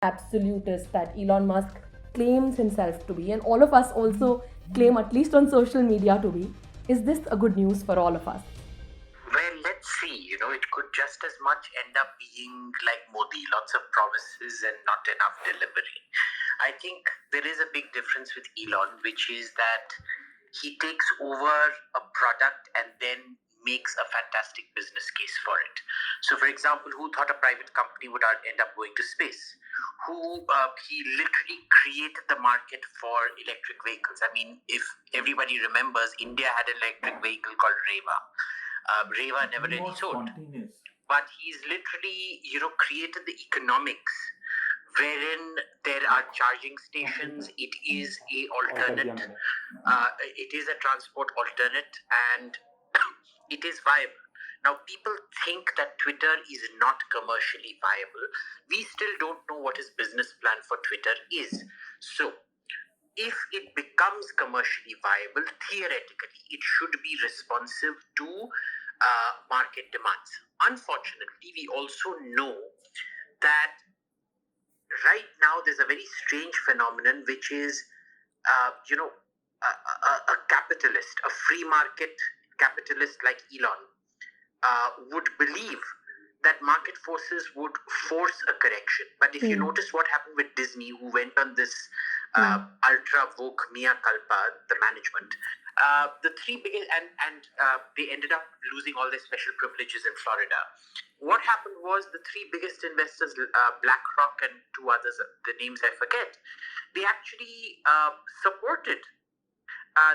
absolutist that Elon Musk claims himself to be, and all of us also claim, at least on social media, to be. Is this a good news for all of us? Well, let's see. It could just as much end up being like Modi, lots of promises and not enough delivery. I think there is a big difference with Elon, which is that he takes over a product and then makes a fantastic business case for it. So, for example, who thought a private company would end up going to space? He literally created the market for electric vehicles. I mean, if everybody remembers, India had an electric vehicle called Reva. Reva never really sold. But he's literally, created the economics wherein there are charging stations. It is a alternate. It is a transport alternate, and it is viable. Now, people think that Twitter is not commercially viable. We still don't know what his business plan for Twitter is. So, if it becomes commercially viable, theoretically, it should be responsive to market demands. Unfortunately, we also know that right now there's a very strange phenomenon, which is, a capitalist, a free market capitalist like Elon would believe that market forces would force a correction. But if you notice what happened with Disney, who went on this ultra woke Mia Culpa, the management, the three biggest, and they ended up losing all their special privileges in Florida. What happened was the three biggest investors, BlackRock and two others, the names I forget, they actually supported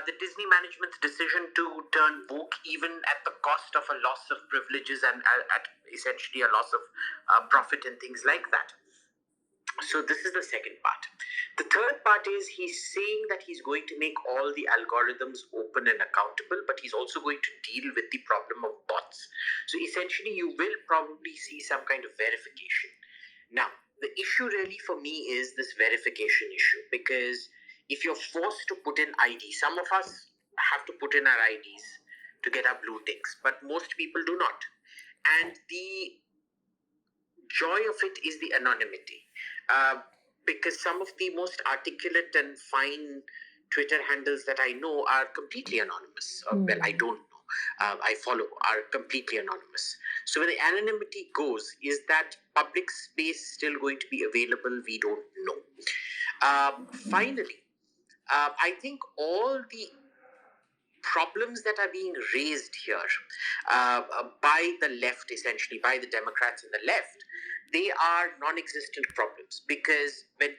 the Disney management's decision to turn woke, even at the cost of a loss of privileges and at essentially a loss of profit and things like that. So this is the second part. The third part is he's saying that he's going to make all the algorithms open and accountable, but he's also going to deal with the problem of bots. So essentially, you will probably see some kind of verification. Now, the issue really for me is this verification issue, because if you're forced to put in ID, some of us have to put in our IDs to get our blue ticks, but most people do not. And the joy of it is the anonymity, because some of the most articulate and fine Twitter handles that I know are completely anonymous. Well, I don't know. I follow are completely anonymous. So where the anonymity goes, is that public space still going to be available? We don't know. Finally, I think all the problems that are being raised here by the left, essentially by the Democrats and the left, they are non-existent problems, because when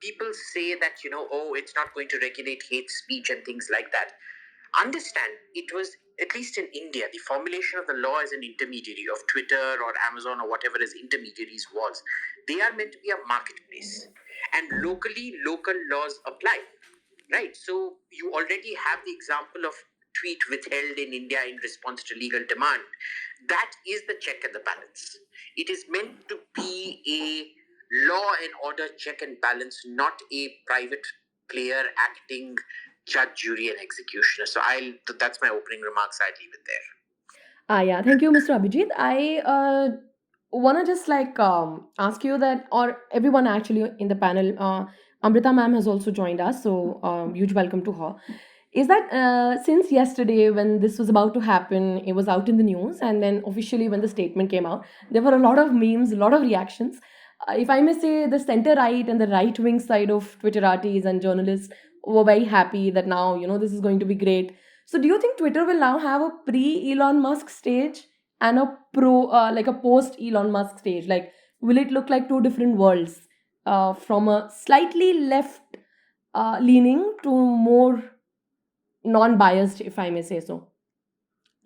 people say that, it's not going to regulate hate speech and things like that, understand it was, at least in India, the formulation of the law as an intermediary of Twitter or Amazon or whatever as intermediaries was, they are meant to be a marketplace, and locally local laws apply. Right, so you already have the example of tweet withheld in India in response to legal demand. That is the check and the balance. It is meant to be a law and order check and balance, not a private player acting judge, jury, and executioner. So that's my opening remarks. I'll leave it there. Yeah, thank you, Mr. Abhijit. I want to just ask you that, or everyone actually in the panel, Amrita ma'am has also joined us, so huge welcome to her. Is that since yesterday, when this was about to happen, it was out in the news, and then officially when the statement came out, there were a lot of memes, a lot of reactions. If I may say, the center right and the right wing side of Twitterati and journalists were very happy that now, this is going to be great. So do you think Twitter will now have a pre Elon Musk stage and a like a post Elon Musk stage? Like, will it look like two different worlds, from a slightly left leaning to more non-biased, if I may say so?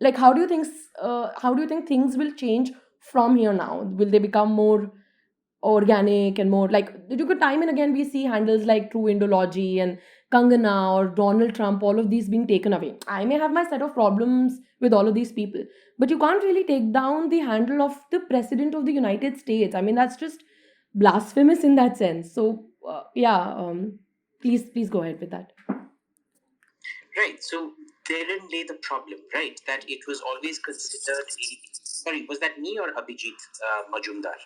Like, how do you think things will change from here now? Will they become more organic and more like, you could time and again we see handles like True Indology and Kangana or Donald Trump, all of these being taken away. I may have my set of problems with all of these people, but you can't really take down the handle of the president of the United States. I mean, that's just blasphemous in that sense. So please go ahead with that. Right. So therein lay the problem, right? That it was always considered sorry, was that me or Abhijit Majumdar?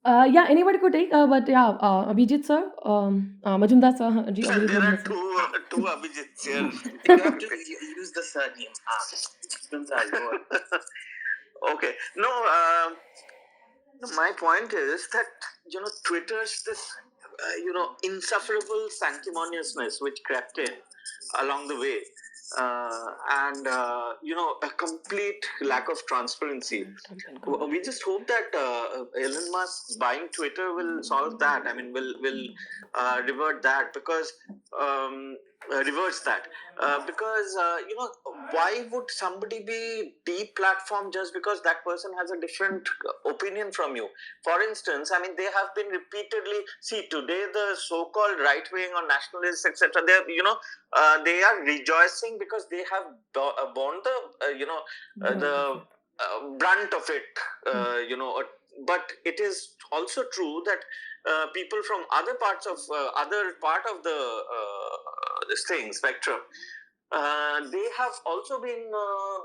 Yeah, anybody could take, but yeah, Abhijit sir, Majumdar sir, ji, Sir, Abhijit there are Majumdar sir. two Abhijits here. You have to use the surname. Okay. No, my point is that Twitter's this insufferable sanctimoniousness which crept in along the way, and a complete lack of transparency. We just hope that Elon Musk buying Twitter will solve that. I mean, will revert that because reverse that because why would somebody be deplatformed just because that person has a different opinion from you? For instance, I mean, they have been repeatedly see today the so-called right wing or nationalists, etc. They are rejoicing because they have borne the the brunt of it, but it is also true that people from other parts of other part of the this thing spectrum, they have also been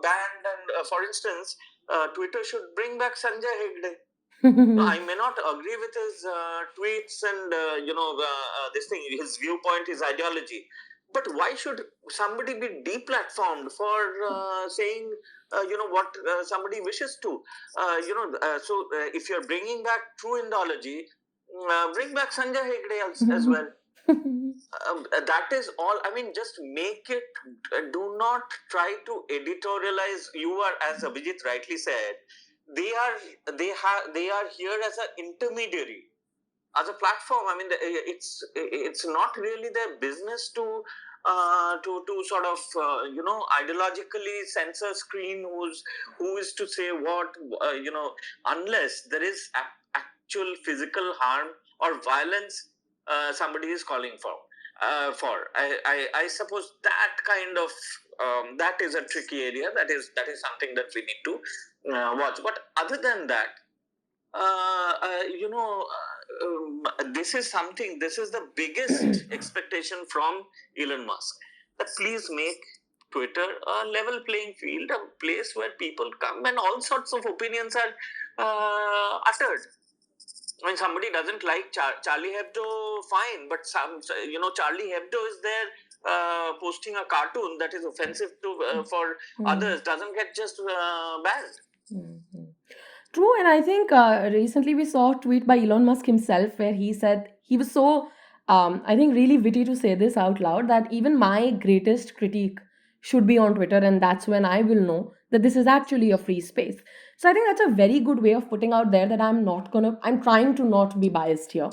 banned. And for instance, Twitter should bring back Sanjay Hegde. No, I may not agree with his tweets and this thing, his viewpoint, his ideology. But why should somebody be deplatformed for saying what somebody wishes to? If you're bringing back true Indology, bring back Sanjay Hegde as well. That is all. I mean, just make it. Do not try to editorialize. You are, as Abhijit rightly said, they are here as an intermediary, as a platform. I mean, it's not really their business to sort of ideologically censor screen who is to say what, unless there is actual physical harm or violence somebody is calling for. I suppose that kind of that is a tricky area. That is something that we need to watch. But other than that, this is something. This is the biggest expectation from Elon Musk. That please make Twitter a level playing field, a place where people come and all sorts of opinions are uttered. When somebody doesn't like Charlie Hebdo, fine, but Charlie Hebdo is there posting a cartoon that is offensive to for others, doesn't get just banned. True, and I think recently we saw a tweet by Elon Musk himself where he said he was so, I think, really witty to say this out loud that even my greatest critique should be on Twitter, and that's when I will know that this is actually a free space. So I think that's a very good way of putting out there that I'm trying to not be biased here.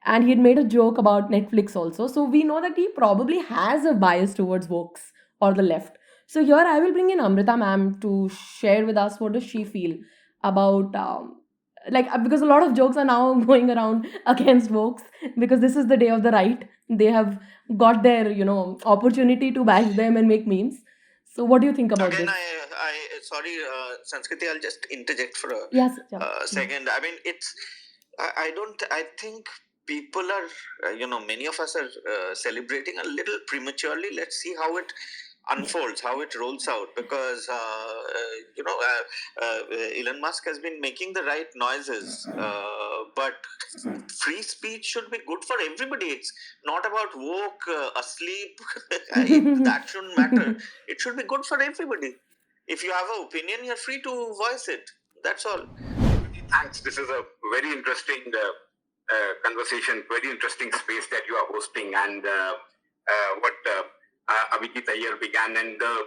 And he had made a joke about Netflix also. So we know that he probably has a bias towards Vokes or the left. So here I will bring in Amrita ma'am to share with us what does she feel about because a lot of jokes are now going around against Vokes because this is the day of the right. They have got their opportunity to bash them and make memes. So what do you think about Again, this? I sorry, Sanskriti, I'll just interject for a Yes, yeah. second. I mean, I don't. I think people are, many of us are celebrating a little prematurely. Let's see how it unfolds, how it rolls out, because Elon Musk has been making the right noises, but free speech should be good for everybody. It's not about woke, asleep. That shouldn't matter. It should be good for everybody. If you have an opinion, you're free to voice it. That's all. Thanks. This is a very interesting conversation, very interesting space that you are hosting, and what Abhijit Iyer began and the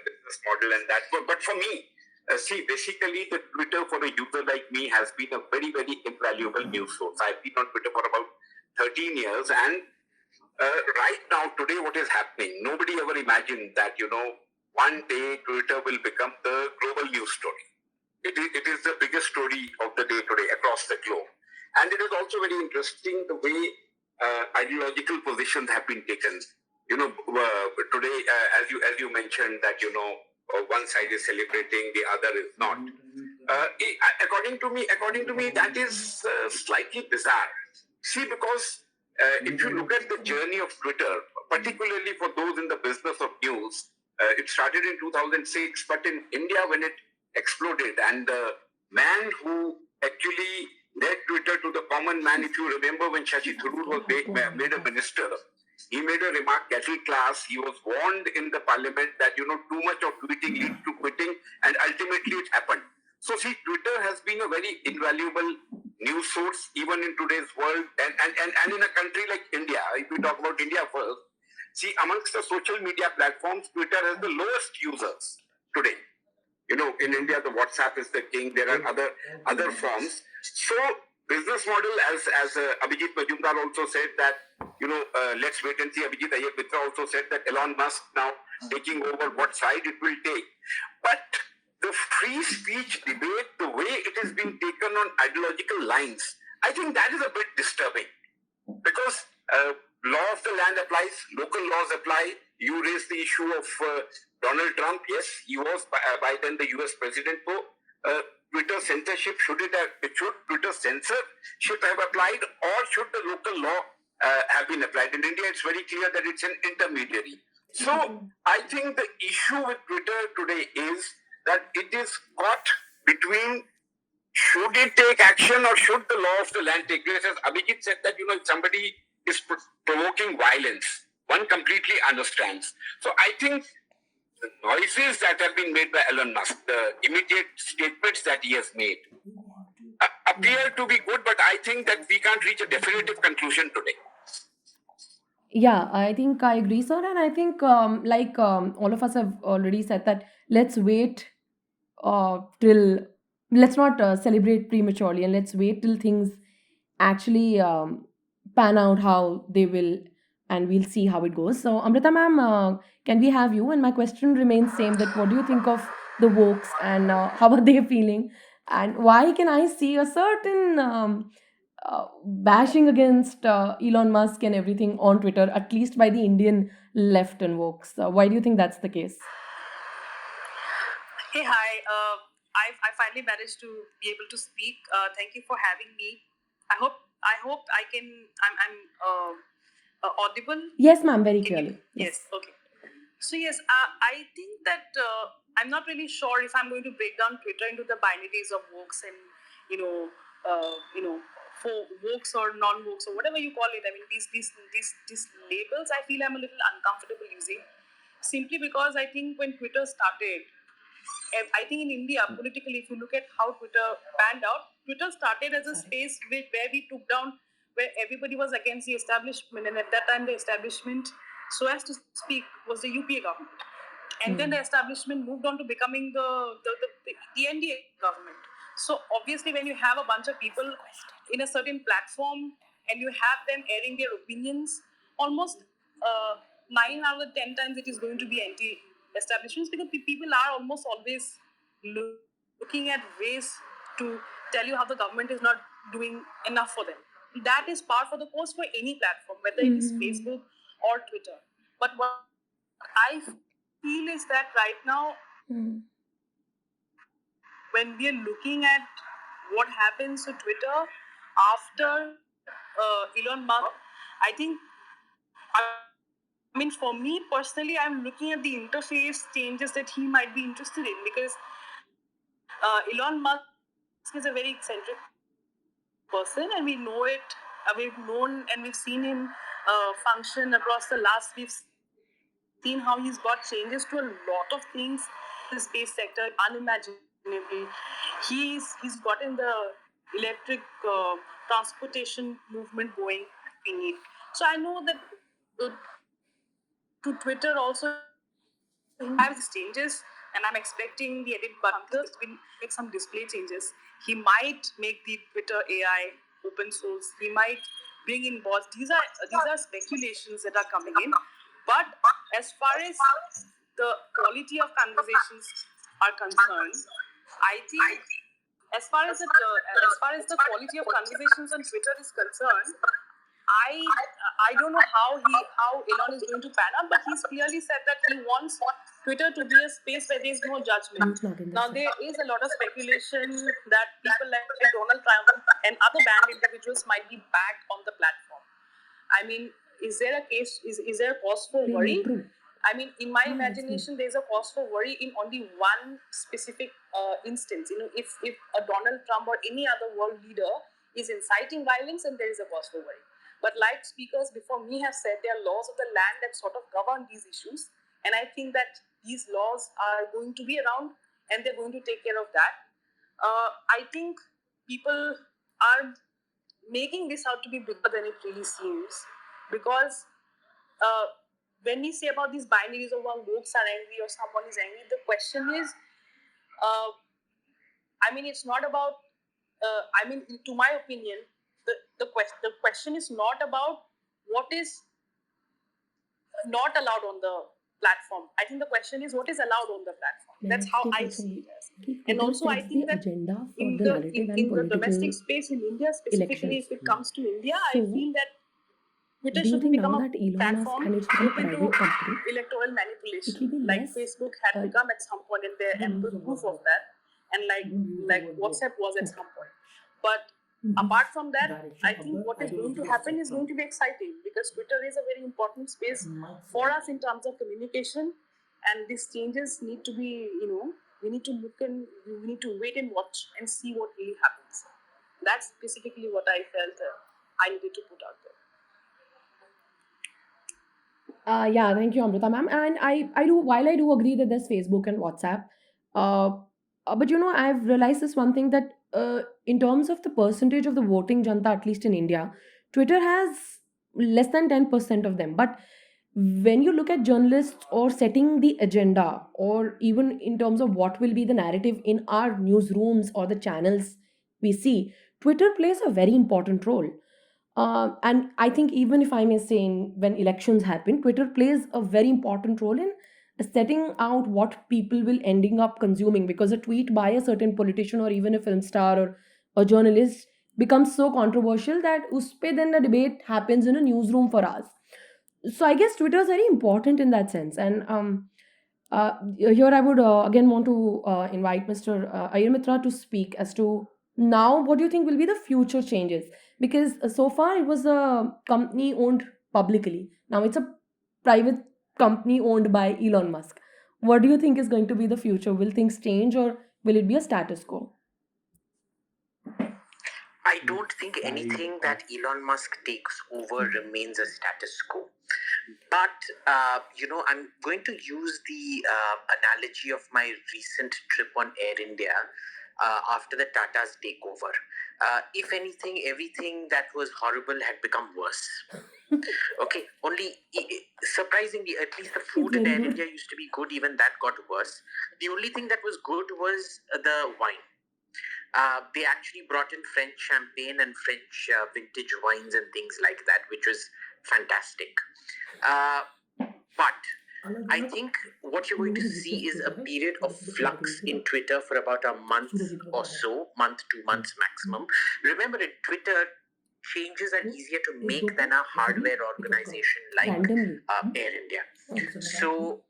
business model and that. But for me, basically the Twitter for a user like me has been a very, very invaluable news source. I've been on Twitter for about 13 years, and right now, today, what is happening? Nobody ever imagined that, one day Twitter will become the global news story. It is the biggest story of the day today across the globe. And it is also very interesting the way ideological positions have been taken. Today, as you mentioned, that one side is celebrating, the other is not. According to me, that is slightly bizarre. See, because if you look at the journey of Twitter, particularly for those in the business of news, it started in 2006, but in India when it exploded, and the man who actually led Twitter to common man. If you remember when Shashi Tharoor was made a minister, he made a remark, cattle class. He was warned in the parliament that, too much of tweeting leads to quitting, and ultimately it happened. So see, Twitter has been a very invaluable news source even in today's world, and in a country like India. If we talk about India first, see, amongst the social media platforms, Twitter has the lowest users today. In India, the WhatsApp is the king. There are other forms. So business model, as Abhijit Majumdar also said that, let's wait and see. Abhijit Iyer Mitra also said that Elon Musk now taking over, what side it will take. But the free speech debate, the way it has been taken on ideological lines, I think that is a bit disturbing. Because law of the land applies, local laws apply. You raise the issue of Donald Trump. Yes, he was by then the US president. So Twitter censorship, should Twitter censorship have applied, or should the local law have been applied? In India, it's very clear that it's an intermediary. So I think the issue with Twitter today is that it is caught between, should it take action or should the law of the land take place? As Abhijit said that, if somebody is provoking violence, one completely understands. So I think the noises that have been made by Elon Musk, the immediate statements that he has made, appear to be good, but I think that we can't reach a definitive conclusion today. Yeah, I think I agree, sir. And I think, all of us have already said that let's wait till let's not celebrate prematurely, and let's wait till things actually pan out how they will, and we'll see how it goes. So, Amrita ma'am, can we have you? And my question remains same: that what do you think of the Wokes, and how are they feeling, and why can I see a certain bashing against Elon Musk and everything on Twitter, at least by the Indian left and Wokes? Why do you think that's the case? Hey, hi. I finally managed to be able to speak. Thank you for having me. I hope I can. I'm audible. Yes, ma'am, very Can you? clearly. Yes. Okay. So yes, I think that I'm not really sure if I'm going to break down Twitter into the binaries of wokes and you know for wokes or non-wokes or whatever you call it. I mean these labels I feel I'm a little uncomfortable using, simply because I think when Twitter started, I think in India politically, if you look at how Twitter panned out, Twitter started as a space where we took down, where everybody was against the establishment, and at that time the establishment, so as to speak, was the UPA government, and then the establishment moved on to becoming the NDA government. So obviously, when you have a bunch of people in a certain platform and you have them airing their opinions, almost 9 out of 10 times it is going to be anti-establishments, because people are almost always looking at ways to tell you how the government is not doing enough for them. That is par for the course for any platform, whether it is Facebook or Twitter. But what I feel is that right now, when we are looking at what happens to Twitter after Elon Musk, I think, I mean, for me personally, I'm looking at the interface changes that he might be interested in, because Elon Musk is a very eccentric person, and we know it. We've known and we've seen him function across the last. We've seen how he's got changes to a lot of things in the space sector, unimaginably. He's gotten the electric transportation movement going we need. So I know that to Twitter also have these changes, and I'm expecting the edit button will make some display changes. He might make the Twitter AI open source. He might bring in bots. These are speculations that are coming in. But as far as the quality of conversations are concerned, I think as far as the quality of conversations on Twitter is concerned, I don't know how Elon is going to pan out, but he's clearly said that he wants Twitter to be a space where there is no judgment. Now there is a lot of speculation that people like Donald Trump and other banned individuals might be back on the platform. I mean, is there a cause for worry? I mean, in my imagination, there's a cause for worry in only one specific instance. If a Donald Trump or any other world leader is inciting violence, and there is a cause for worry. But like speakers before me have said, there are laws of the land that sort of govern these issues. And I think that these laws are going to be around and they're going to take care of that. I think people are making this out to be bigger than it really seems, because uh, when we say about these binaries of one groups are angry or someone is angry, the question is, it's not about, to my opinion, the question is not about what is not allowed on the platform. I think the question is what is allowed on the platform. That's how I see it as. And also, I think that in the domestic space in India, specifically if it comes to India, I feel that Twitter shouldn't become a platform open to electoral manipulation, like Facebook had become at some point, and there ample proof of that, and like WhatsApp was at some point. But apart from that, I think what is going to happen is going to be exciting, because Twitter is a very important space for us in terms of communication, and these changes need to be, we need to look and we need to wait and watch and see what really happens. That's specifically what I felt I needed to put out there. Yeah, thank you, Amrita ma'am. And I do, while I do agree that there's Facebook and WhatsApp, uh, but I've realized this one thing, that in terms of the percentage of the voting janta, at least in India, Twitter has less than 10% of them. But when you look at journalists or setting the agenda, or even in terms of what will be the narrative in our newsrooms or the channels we see, Twitter plays a very important role. And I think, even if I may say, when elections happen, Twitter plays a very important role in setting out what people will ending up consuming, because a tweet by a certain politician or even a film star or a journalist becomes so controversial that uspe then the debate happens in a newsroom for us. So I guess Twitter is very important in that sense. And here I would again want to invite Mr. Ayur Mitra to speak as to, now, what do you think will be the future changes? Because so far it was a company owned publicly. Now it's a private company owned by Elon Musk. What do you think is going to be the future? Will things change, or will it be a status quo? I don't think anything that Elon Musk takes over remains a status quo. But, I'm going to use the analogy of my recent trip on Air India after the Tata's takeover. If anything, everything that was horrible had become worse. Okay, only surprisingly, at least the food in Air India used to be good, even that got worse. The only thing that was good was the wine. They actually brought in French champagne and French vintage wines and things like that, which was fantastic. But I think what you're going to see is a period of flux in Twitter for about a month or so, month, 2 months maximum. Remember, in Twitter, changes are easier to make than a hardware organization like Air India. So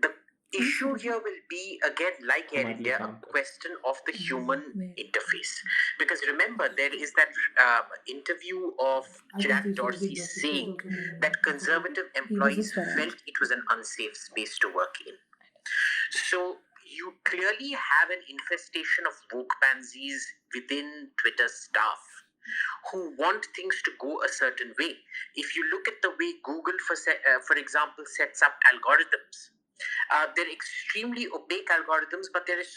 the issue here will be, again, like Air India, a question of the human interface. Because remember, there is that interview of Jack Dorsey saying that conservative employees felt it was an unsafe space to work in. So you clearly have an infestation of woke pansies within Twitter staff who want things to go a certain way. If you look at the way Google, for example, sets up algorithms, they're extremely opaque algorithms, but there is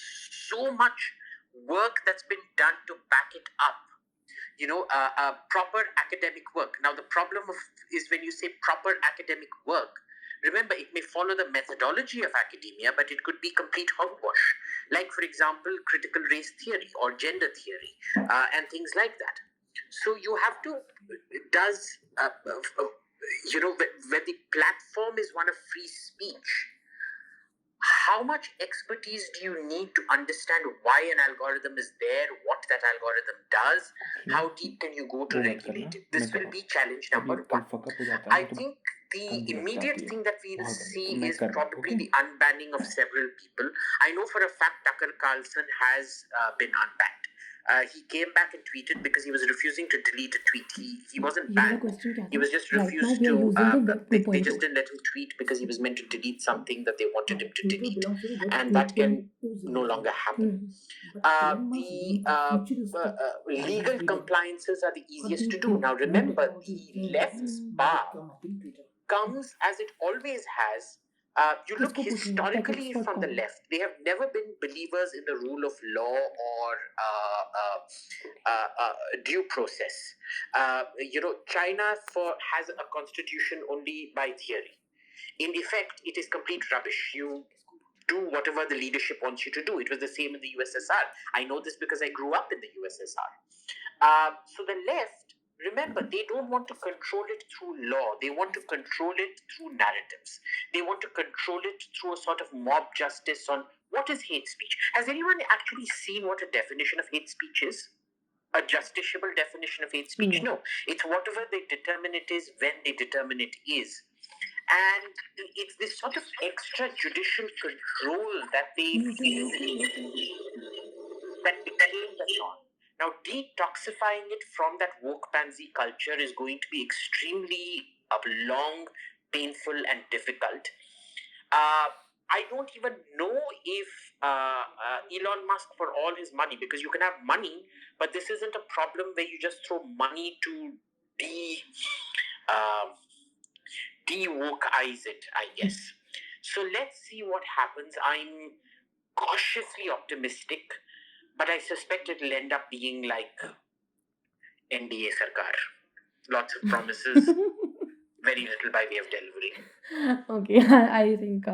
so much work that's been done to back it up. Proper academic work. Now, the problem is when you say proper academic work, remember, it may follow the methodology of academia, but it could be complete hogwash. Like, for example, critical race theory or gender theory and things like that. So you have to, when the platform is one of free speech, how much expertise do you need to understand why an algorithm is there, what that algorithm does, how deep can you go to regulate it? This will be challenge number one. I think the immediate thing that we will see is probably the unbanning of several people. I know for a fact Tucker Carlson has been unbanned. He came back and tweeted because he was refusing to delete a tweet. He wasn't banned. He was just refused to. They just didn't let him tweet because he was meant to delete something that they wanted him to delete, and that can no longer happen. The legal compliances are the easiest to do. Now remember, the left's bar comes as it always has. You look historically from the left, they have never been believers in the rule of law or due process. China has a constitution only by theory. In effect, it is complete rubbish. You do whatever the leadership wants you to do. It was the same in the USSR. I know this because I grew up in the USSR. So the left, remember, they don't want to control it through law. They want to control it through narratives. They want to control it through a sort of mob justice on what is hate speech. Has anyone actually seen what a definition of hate speech is? A justiciable definition of hate speech? No. It's whatever they determine it is when they determine it is. And it's this sort of extrajudicial control that they feel that became the norm. Now, detoxifying it from that woke pansy culture is going to be extremely long, painful, and difficult. I don't even know if Elon Musk, for all his money, because you can have money, but this isn't a problem where you just throw money to de-wokeize it, I guess. So let's see what happens. I'm cautiously optimistic, but I suspect it'll end up being like NDA Sarkar. Lots of promises, very little by way of delivery. Okay, I think,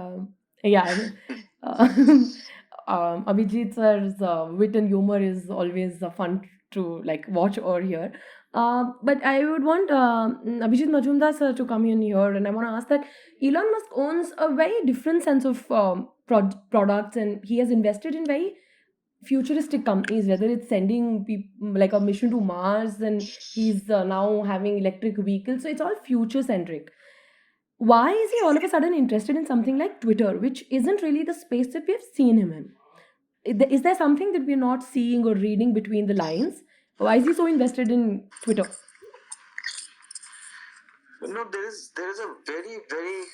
Abhijit sir's wit and humor is always fun to like watch or hear. But I would want Abhijit Majumdar sir to come in here, and I want to ask that Elon Musk owns a very different sense of products, and he has invested in very futuristic companies, whether it's sending people like a mission to Mars, and he's now having electric vehicles. So it's all future centric. Why is he all of a sudden interested in something like Twitter, which isn't really the space that we have seen him in? Is there something that we're not seeing or reading between the lines? Why is he so invested in Twitter? There is a very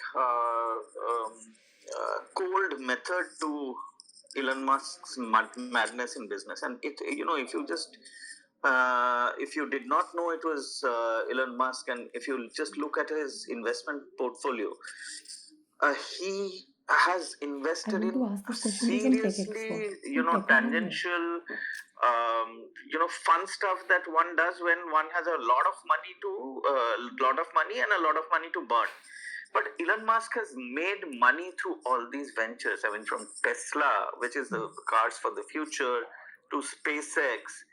cold method to Elon Musk's madness in business, and if you did not know it was Elon Musk, and if you just look at his investment portfolio, he has invested in seriously, tangential, fun stuff that one does when one has a lot of money and a lot of money to burn. But Elon Musk has made money through all these ventures. I mean, from Tesla, which is the cars for the future, to SpaceX,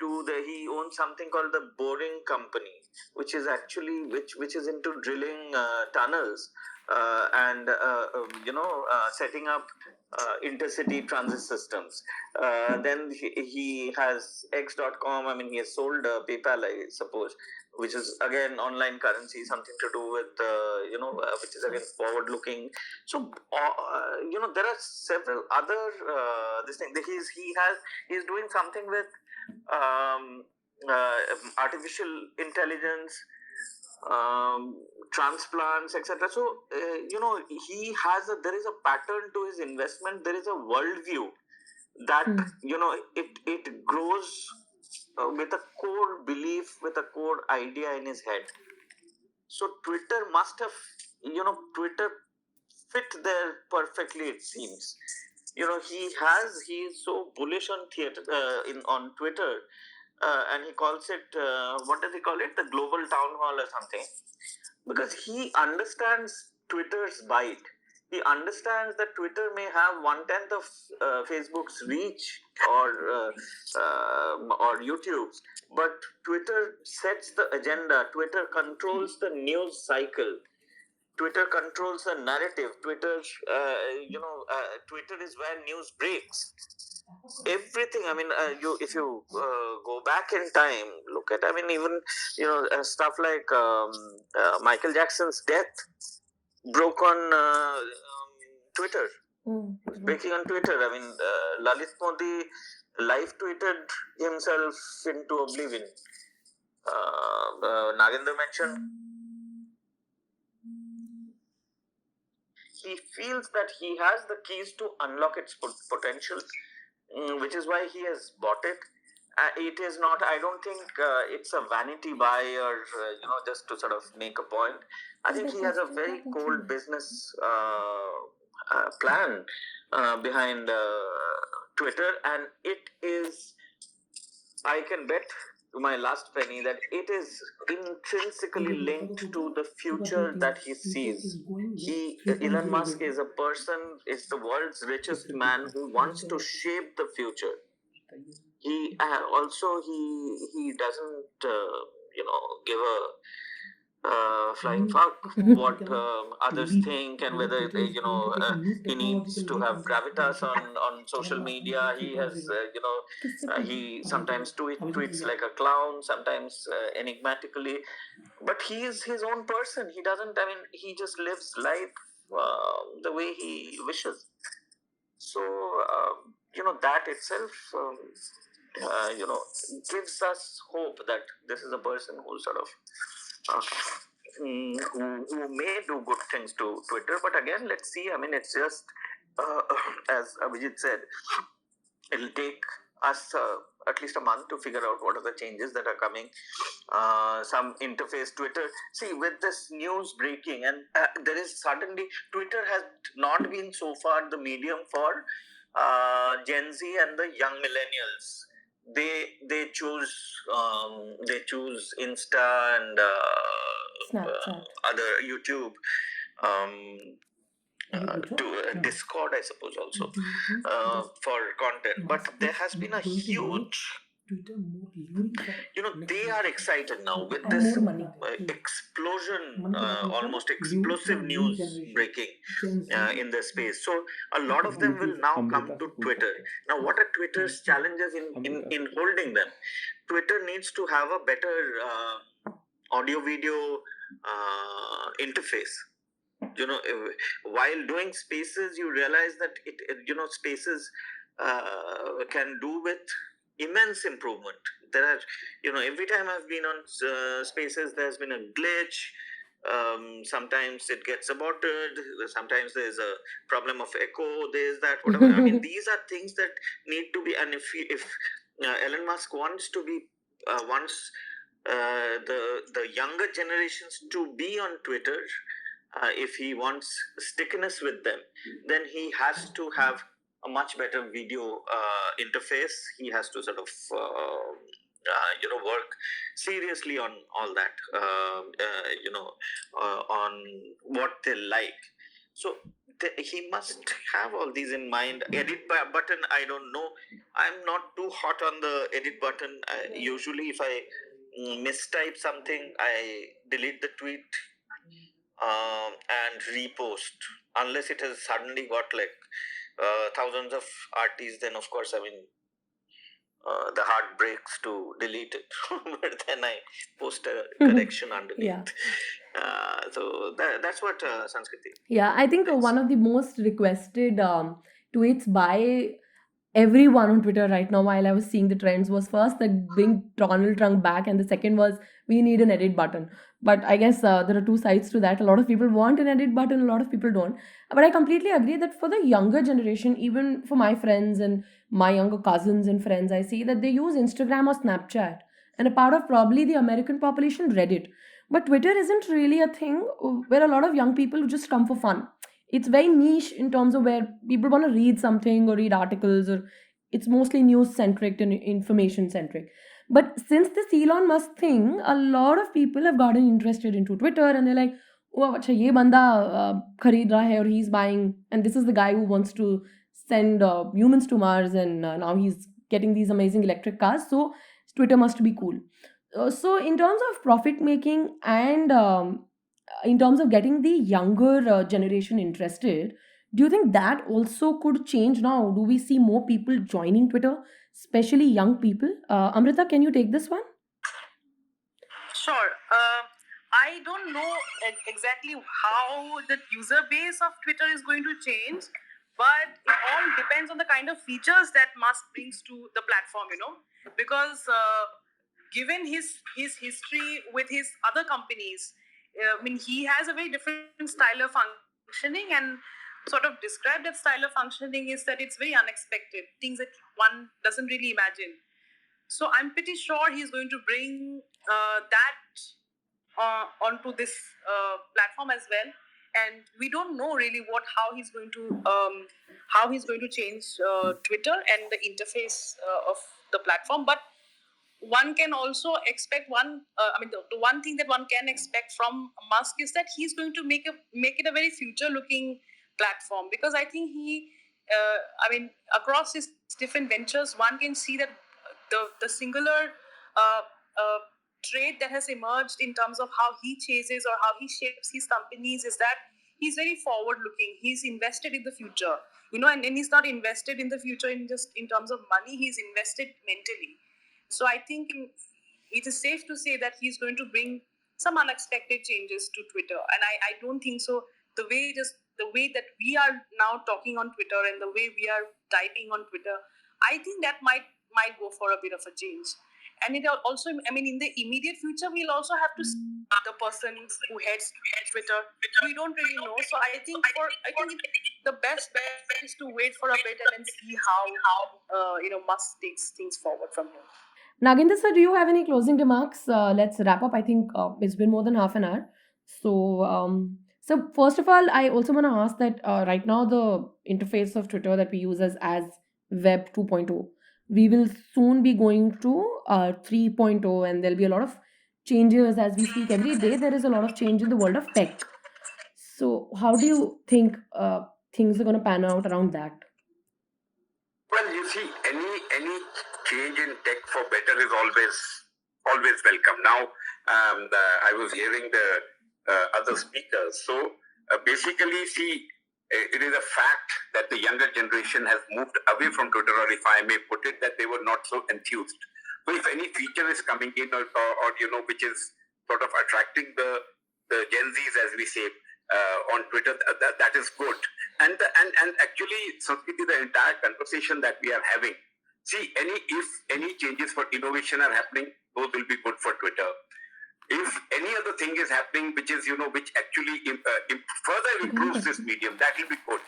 he owns something called the Boring Company, which is actually which is into drilling tunnels and setting up intercity transit systems. Then he has X.com. I mean, he has sold PayPal, I suppose, which is again online currency, something to do with which is again forward looking. So there are several other this thing. He's doing something with artificial intelligence, transplants, etc. So there is a pattern to his investment. There is a worldview that it grows with a core belief, with a core idea in his head. So Twitter must have Twitter fit there perfectly, it seems. He is so bullish on on Twitter, and he calls it what does he call it, the global town hall or something, because he understands Twitter's bite. He understands that Twitter may have 1/10 of Facebook's reach or YouTube's, but Twitter sets the agenda. Twitter controls the news cycle. Twitter controls the narrative. Twitter is where news breaks. Everything. I mean, if you go back in time, look at. I mean, even stuff like Michael Jackson's death broke on Twitter. Breaking on Twitter. I mean, Lalit Modi live tweeted himself into oblivion. Nagendra mentioned he feels that he has the keys to unlock its potential, which is why he has bought it. It is not, I don't think it's a vanity buy or, just to sort of make a point. I think he has a very cold business plan behind Twitter, and it is, I can bet to my last penny that it is intrinsically linked to the future that he sees. Elon Musk is a person, is the world's richest man who wants to shape the future. He also he doesn't give a flying fuck what others think and whether he needs to have gravitas on social media. He has he sometimes tweets like a clown, sometimes enigmatically, but he is his own person. He doesn't, I mean, he just lives life the way he wishes. So that itself gives us hope that this is a person who sort of who may do good things to Twitter. But again, let's see. I mean, it's just as Abhijit said, it'll take us at least a month to figure out what are the changes that are coming. Some interface Twitter. See, with this news breaking, and there is suddenly, Twitter has not been so far the medium for Gen Z and the young millennials. They choose Insta and other YouTube. To Discord, I suppose, also for content. But there has been a huge, they are excited now with this explosion, almost explosive news breaking in the space. So a lot of them will now come to Twitter. Now, what are Twitter's challenges in holding them? Twitter needs to have a better audio video interface. While doing spaces, you realize that spaces can do with immense improvement. There are, every time I've been on spaces, there's been a glitch. Sometimes it gets aborted. Sometimes there's a problem of echo. There's that, whatever. I mean, these are things that need to be. And if Elon Musk wants to be wants the younger generations to be on Twitter, if he wants stickiness with them, then he has to have a much better video interface. He has to sort of work seriously on all that, on what they like. So he must have all these in mind. Edit button, I don't know. I'm not too hot on the edit button. Usually if I mistype something, I delete the tweet and repost, unless it has suddenly got like thousands of RTs. Then of course, I mean, the heart breaks to delete it. But then I post a correction underneath. Yeah. So that's what Sanskriti. Yeah, I think one of the most requested tweets by everyone on Twitter right now, while I was seeing the trends, was first that bring Donald Trump back, and the second was we need an edit button. But I guess there are two sides to that. A lot of people want an edit button, a lot of people don't. But I completely agree that for the younger generation, even for my friends and my younger cousins and friends, I see that they use Instagram or Snapchat, and a part of probably the American population, Reddit. But Twitter isn't really a thing where a lot of young people just come for fun. It's very niche in terms of where people want to read something or read articles, or it's mostly news centric and information centric. But since this Elon Musk thing, a lot of people have gotten interested into Twitter, and they're like, oh, acha, ye banda khareed raha hai, or he's buying, and this is the guy who wants to send humans to Mars, and now he's getting these amazing electric cars. So Twitter must be cool. So in terms of profit making and in terms of getting the younger generation interested, do you think that also could change now? Do we see more people joining Twitter, especially young people? Amrita, can you take this one? Sure. I don't know exactly how the user base of Twitter is going to change, but it all depends on the kind of features that Musk brings to the platform, because given his history with his other companies, he has a very different style of functioning, and sort of describe that style of functioning is that it's very unexpected, things that one doesn't really imagine. So I'm pretty sure he's going to bring that onto this platform as well. And we don't know really how he's going to change Twitter and the interface of the platform. But one can also expect the one thing that one can expect from Musk is that he's going to make it a very future looking platform, because I think across his different ventures, one can see that the singular trait that has emerged in terms of how he chases or how he shapes his companies is that he's very forward looking. He's invested in the future, and he's not invested in the future in terms of money. He's invested mentally. So I think it is safe to say that he's going to bring some unexpected changes to Twitter. And I don't think so. The way that we are now talking on Twitter and the way we are typing on Twitter, I think that might go for a bit of a change. And it also, in the immediate future, we'll also have to see the person who heads Twitter. We don't really know. So I think the best bet is to wait for a bit and then see how Musk takes things forward from here. Nagendra sir, do you have any closing remarks? Let's wrap up. I think it's been more than half an hour. So first of all, I also want to ask that right now the interface of Twitter that we use as Web 2.0, we will soon be going to 3.0, and there'll be a lot of changes as we speak. Every day there is a lot of change in the world of tech. So how do you think things are going to pan out around that? Well, you see, any change in tech for better is always welcome. Now, I was hearing the other speakers. So basically, see, it is a fact that the younger generation has moved away from Twitter, or if I may put it, that they were not so enthused. So if any feature is coming in, or which is sort of attracting the Gen Zs, as we say, on Twitter, that is good. And actually, Samskiti, the entire conversation that we are having, see, if any changes for innovation are happening, those will be good for Twitter. If any other thing is happening, which actually further improves this medium, that will be good.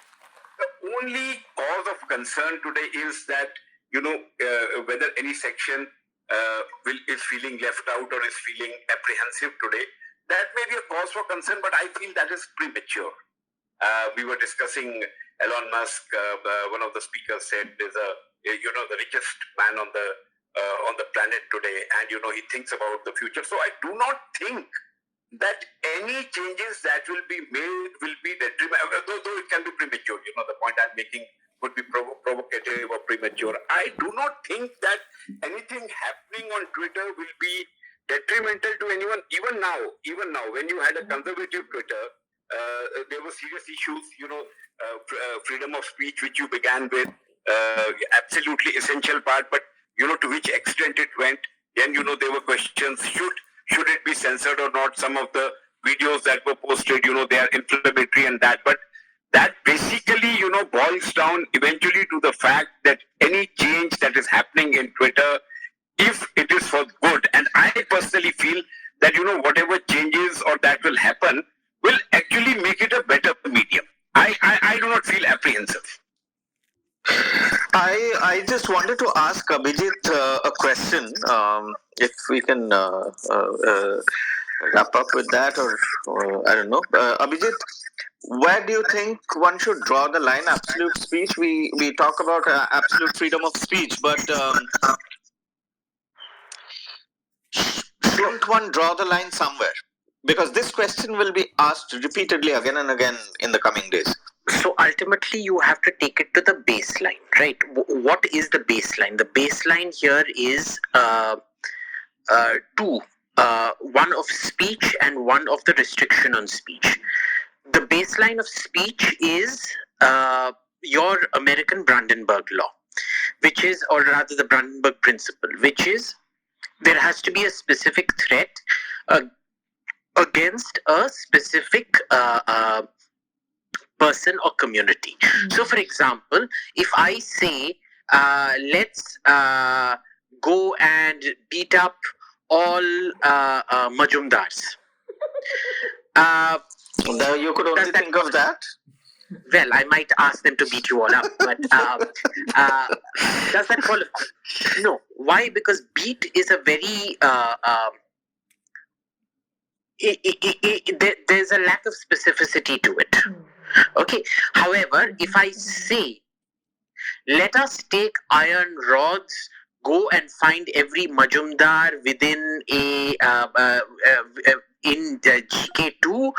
The only cause of concern today is that whether any section is feeling left out or is feeling apprehensive today. That may be a cause for concern, but I feel that is premature. We were discussing Elon Musk. One of the speakers said there's the richest man on the planet today, and he thinks about the future. So I do not think that any changes that will be made will be detrimental, though it can be premature. The point I'm making would be provocative or premature. I do not think that anything happening on Twitter will be detrimental to anyone. Even now, when you had a conservative Twitter, there were serious issues, freedom of speech, which you began with, absolutely essential part, but to which extent it went. Then there were questions: should it be censored or not? Some of the videos that were posted, they are inflammatory and that, but that basically boils down eventually to the fact that any change that is happening in Twitter, if it is for good, and I personally feel that whatever changes or that will happen will actually make it a better medium. I do not feel apprehensive. I just wanted to ask Abhijit a question. If we can wrap up with that, or I don't know, Abhijit, where do you think one should draw the line? Absolute speech. We talk about absolute freedom of speech, but shouldn't one draw the line somewhere? Because this question will be asked repeatedly again and again in the coming days. So ultimately, you have to take it to the baseline, right? What is the baseline? The baseline here is two. One of speech and one of the restriction on speech. The baseline of speech is your American Brandenburg law, which is, or rather the Brandenburg principle, which is there has to be a specific threat against a specific person or community. So, for example, if I say, let's go and beat up all Majumdars. Now you could only think of that. Well, I might ask them to beat you all up, but does that qualify? No. Why? Because beat is a very there's a lack of specificity to it. Okay. However, if I say, let us take iron rods, go and find every Majumdar within in the GK2,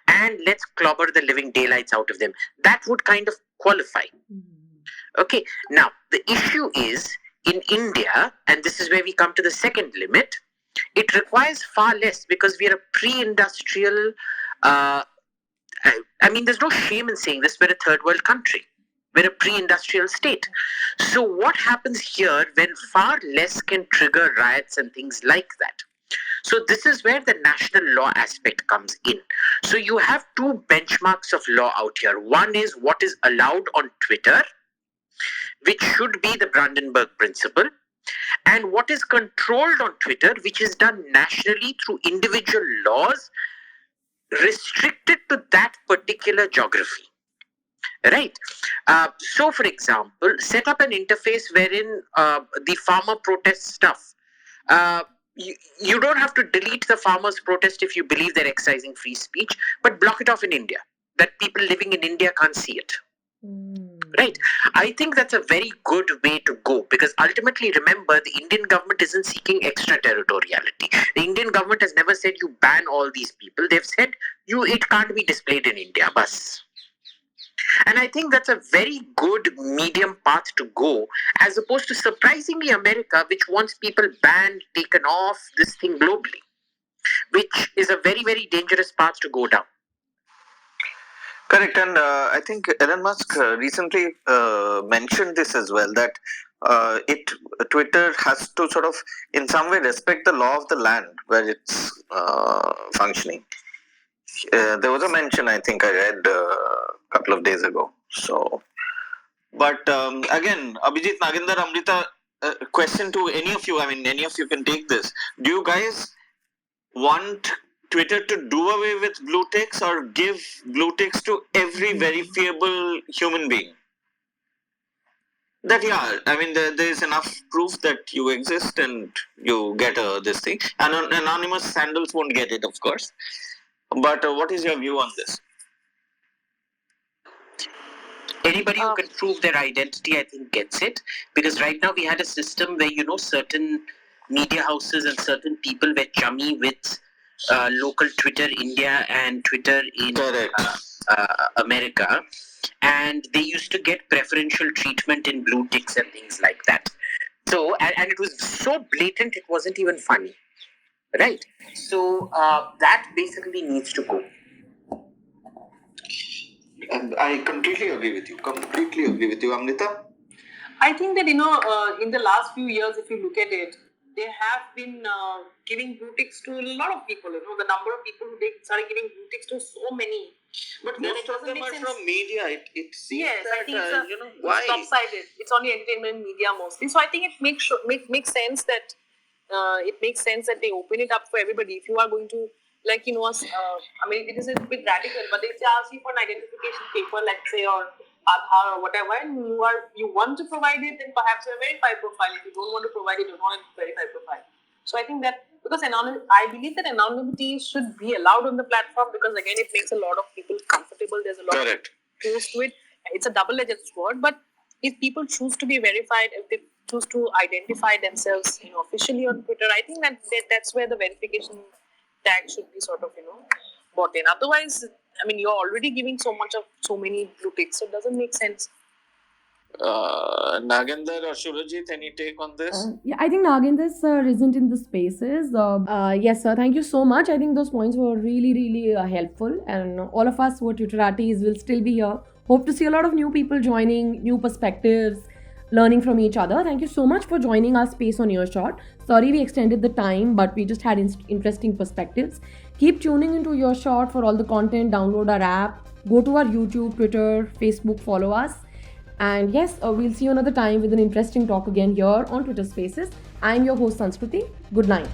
and let's clobber the living daylights out of them. That would kind of qualify. Okay. Now, the issue is in India, and this is where we come to the second limit, it requires far less because we are a pre-industrial, I mean, there's no shame in saying this, we're a third world country. We're a pre-industrial state. So what happens here when far less can trigger riots and things like that? So this is where the national law aspect comes in. So you have two benchmarks of law out here. One is what is allowed on Twitter, which should be the Brandenburg Principle, and what is controlled on Twitter, which is done nationally through individual laws restricted to that particular geography. Right. So, for example, set up an interface wherein the farmer protest stuff. You don't have to delete the farmers' protest if you believe they're excising free speech, but block it off in India, that people living in India can't see it. Right. I think that's a very good way to go because ultimately, remember, the Indian government isn't seeking extraterritoriality. The Indian government has never said you ban all these people. They've said it can't be displayed in India. Bas. And I think that's a very good medium path to go, as opposed to surprisingly America, which wants people banned, taken off, this thing globally, which is a very, very dangerous path to go down. Correct, and I think Elon Musk recently mentioned this as well, that Twitter has to sort of in some way respect the law of the land where it's functioning. There was a mention I think I read a couple of days ago. So, but again, Abhijit, Nagendar, Amrita, question to any of you. I mean, any of you can take this. Do you guys want Twitter to do away with blue ticks or give blue ticks to every verifiable human being? That I mean, there is enough proof that you exist and you get this thing. And anonymous sandals won't get it, of course. But what is your view on this? Anybody who can prove their identity, I think, gets it. Because right now we had a system where, certain media houses and certain people were chummy with local Twitter India and Twitter in America. And they used to get preferential treatment in blue ticks and things like that. So, and it was so blatant, it wasn't even funny. Right. So that basically needs to go. And I completely agree with you. Amrita? I think that, in the last few years, if you look at it, they have been giving blue ticks to a lot of people. The number of people who started giving blue ticks to so many. But most of them are from media. It seems that, I think why? It's lopsided. It's only entertainment media mostly. So I think it makes sense that they open it up for everybody. If you are going to, I mean, it is a bit radical, but if they ask you for an identification paper, let's say, or Aadhaar or whatever, and you want to provide it, then perhaps a verified profile. If you don't want to provide it, you don't want a verified profile. So I think that because I believe that anonymity should be allowed on the platform because again, it makes a lot of people comfortable. There's a lot of tools to it. It's a double-edged sword, but if people choose to be verified, if they choose to identify themselves, officially on Twitter, I think that's where the verification tag should be sort of, brought in. Otherwise, I mean, you're already giving so many blue ticks, so it doesn't make sense. Nagendar or Shurajit, any take on this? Yeah, I think Nagendar sir isn't in the spaces. Yes, sir. Thank you so much. I think those points were really, really helpful, and all of us who are Twitteratis will still be here. Hope to see a lot of new people joining, new perspectives, learning from each other. Thank you so much for joining our space on Earshot. Sorry we extended the time, but we just had interesting perspectives. Keep tuning into Earshot for all the content. Download our app. Go to our YouTube, Twitter, Facebook, follow us. And yes, we'll see you another time with an interesting talk again here on Twitter Spaces. I'm your host, Sanskriti. Good night.